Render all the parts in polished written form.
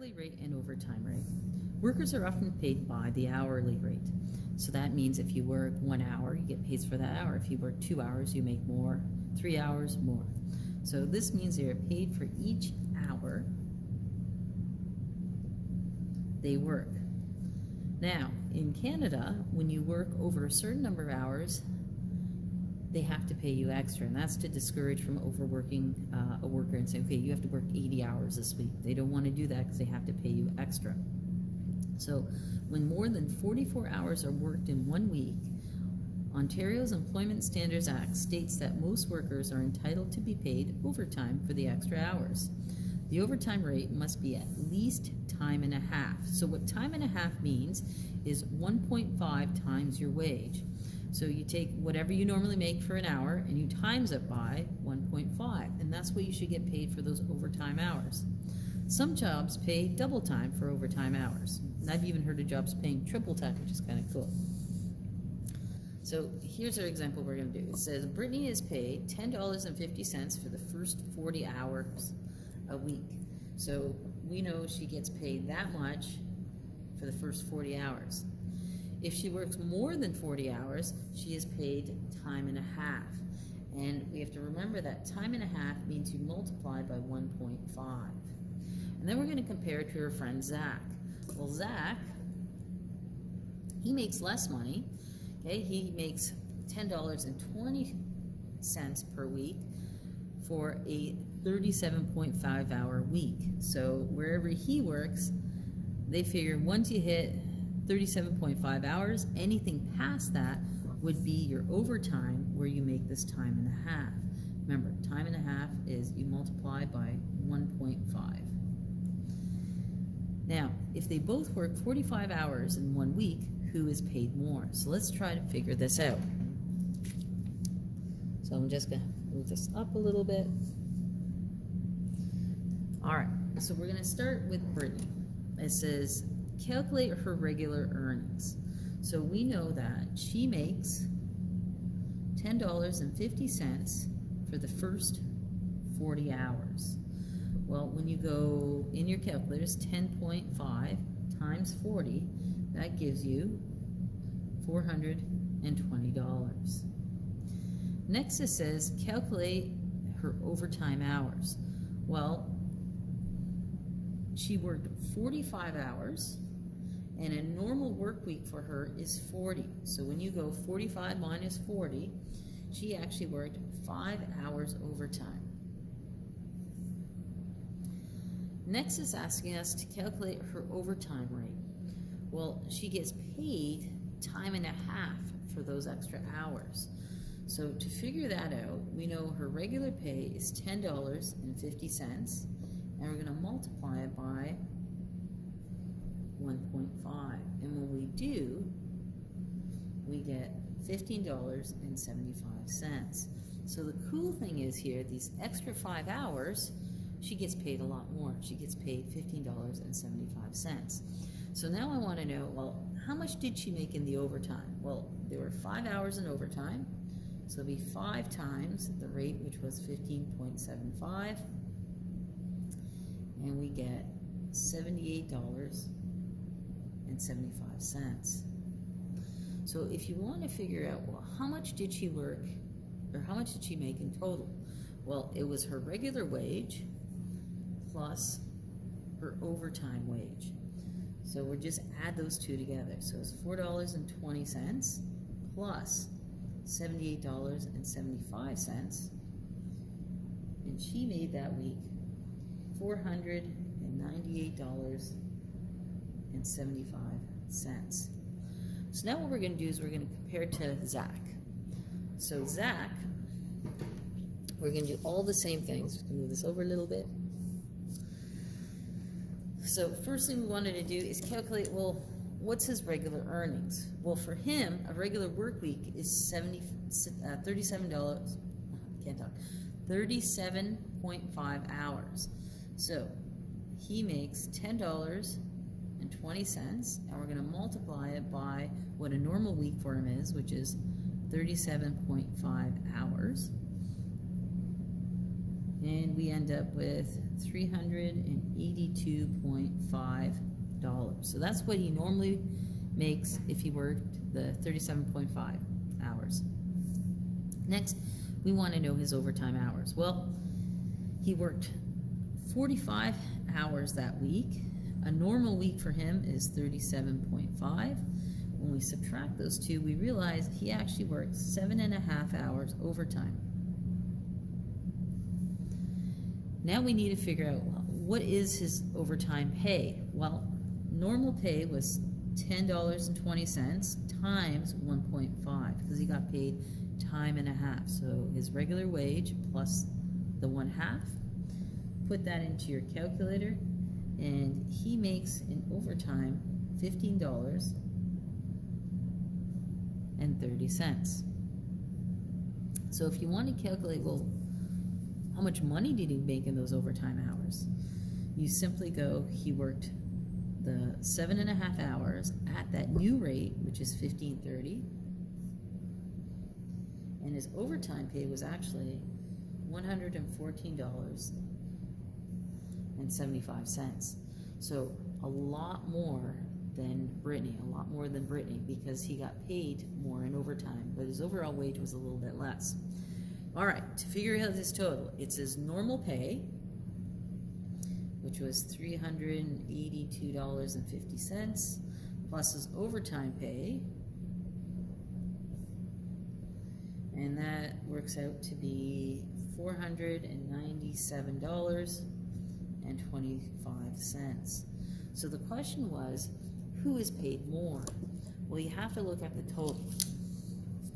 hourly rate and overtime rate. Workers are often paid by the hourly rate. So that means if you work 1 hour, you get paid for that hour. If you work 2 hours, you make more. 3 hours, more. So this means they are paid for each hour they work. Now, in Canada, when you work over a certain number of hours, they have to pay you extra, and that's to discourage from overworking a worker and say, okay, you have to work 80 hours this week. They don't want to do that because they have to pay you extra. So when more than 44 hours are worked in 1 week, Ontario's Employment Standards Act states that most workers are entitled to be paid overtime for the extra hours. The overtime rate must be at least time and a half. So what time and a half means is 1.5 times your wage. So you take whatever you normally make for an hour and you times it by 1.5, and that's what you should get paid for those overtime hours. Some jobs pay double time for overtime hours. And I've even heard of jobs paying triple time, which is kind of cool. So here's our example we're going to do. It says Brittany is paid $10.50 for the first 40 hours a week. So we know she gets paid that much for the first 40 hours. If she works more than 40 hours, she is paid time and a half. And we have to remember that time and a half means you multiply by 1.5. And then we're going to compare it to her friend Zach. Well, Zach, he makes less money. Okay, he makes $10.20 per week for a 37.5 hour week. So wherever he works, they figure once you hit 37.5 hours, anything past that would be your overtime where you make this time and a half. Remember, time and a half is you multiply by 1.5. Now, if they both work 45 hours in 1 week, who is paid more? So let's try to figure this out. So I'm just going to move this up a little bit. All right, so we're going to start with Brittany. It says, calculate her regular earnings. So we know that she makes $10.50 for the first 40 hours. Well, when you go in your calculators, 10.5 times 40, that gives you $420. Next it says, calculate her overtime hours. Well, she worked 45 hours, and a normal work week for her is 40. So when you go 45 minus 40, she actually worked 5 hours overtime. Next is asking us to calculate her overtime rate. Well, she gets paid time and a half for those extra hours. So to figure that out, we know her regular pay is $10.50, and we're going to multiply it by 1.5. And when we do, we get $15.75. So the cool thing is here, these extra 5 hours, she gets paid a lot more. She gets paid $15.75. So now I want to know, well, how much did she make in the overtime? Well, there were 5 hours in overtime, so it'll be 5 times the rate, which was 15.75, and we get $78.75. So if you want to figure out, well, how much did she work, or how much did she make in total? Well, it was her regular wage plus her overtime wage. So we'll just add those two together. So it's $4.20 plus $78.75, and she made that week $498.75. So now what we're going to do is we're going to compare to Zach. So Zach, we're going to do all the same things. Just move this over a little bit. So first thing we wanted to do is calculate, well, what's his regular earnings? Well, for him, a regular work week is $37.5 hours. So he makes $10.20, and we're going to multiply it by what a normal week for him is, which is 37.5 hours. And we end up with $382.5. So that's what he normally makes if he worked the 37.5 hours. Next, we want to know his overtime hours. Well, he worked 45 hours that week. A normal week for him is 37.5. When we subtract those two, we realize he actually worked 7.5 hours overtime. Now we need to figure out, what is his overtime pay? Well, normal pay was $10.20 times 1.5, because he got paid time and a half. So his regular wage plus the 1/2. Put that into your calculator, and he makes in overtime $15.30. So if you want to calculate, well, how much money did he make in those overtime hours? You simply go, he worked the 7.5 hours at that new rate, which is $15.30, and his overtime pay was actually $114.75. So a lot more than Brittany, because he got paid more in overtime, but his overall wage was a little bit less. All right, to figure out his total, it's his normal pay, which was $382.50, plus his overtime pay, and that works out to be $497.25. So the question was, who is paid more? Well, you have to look at the total.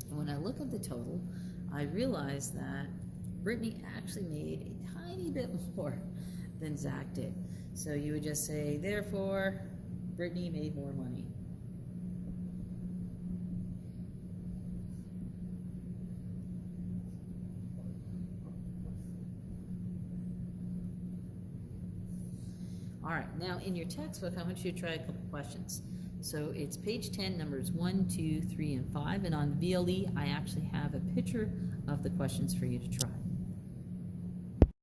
And when I look at the total, I realized that Brittany actually made a tiny bit more than Zach did. So you would just say, therefore, Brittany made more money. All right, now in your textbook, I want you to try a couple questions. So it's page 10, numbers 1, 2, 3, and 5, and on VLE, I actually have a picture of the questions for you to try.